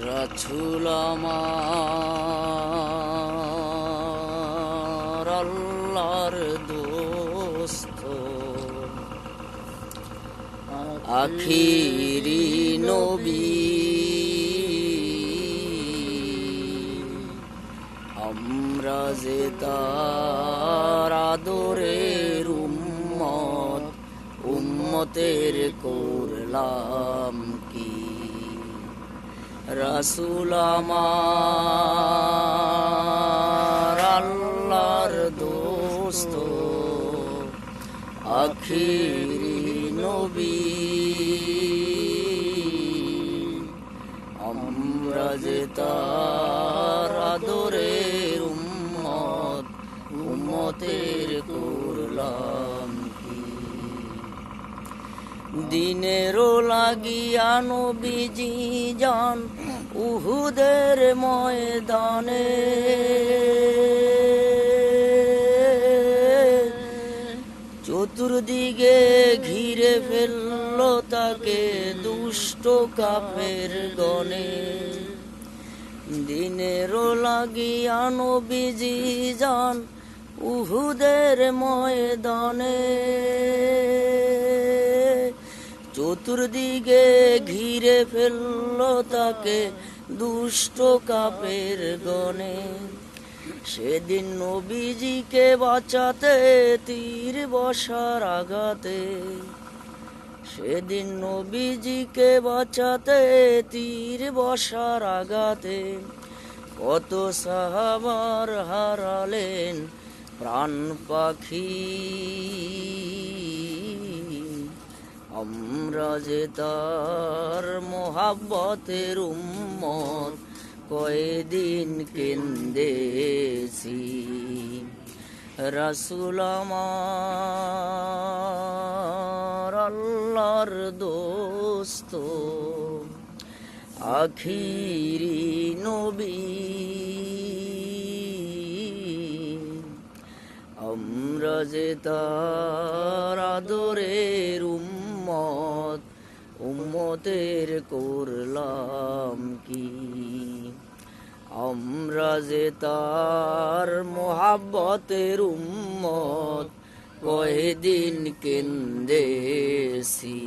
রাসূল আমার আল্লাহর দোস্ত, আখিরি নবী, আমরা যে তার আদরের উম্মত, উম্মতের করলাম কি। রাসূল আমার আল্লাহর দোস্ত, আখিরি নবী, আমরা যে তার আদরের উম্মত, উম্মতের করলাম কি। দিনেরও লাগিয়া নবীজি যান উহুদের ময়দানে, চতুর্দিকে ঘিরে ফেলল তাকে দুষ্ট কাফের গণে। দিনেরও লাগিয়া নবীজি যান উহুদের ময়দানে, চতুর্দিকে ঘিরে ফেলল তাকে দুষ্ট কাফের গণে। সেদিন নবীজিকে বাঁচাতে তীর বর্ষার আঘাতে, সেদিন নবীজিকে বাঁচাতে তীর বর্ষার আঘাতে, কত সাহাবার হারালেন প্রাণ পাখি। আমরা যে তার মোহাব্বতের উম্মত, কয়দিন কেন্দেছি। রাসূল আমার আল্লাহর দোস্ত, আখিরি নবী, আমরা যে তার আদরের উম্মত, উম্মতের করলাম কি। আমরা যে তার মোহাব্বতের উম্মত, কয়দিন কেন্দেছি।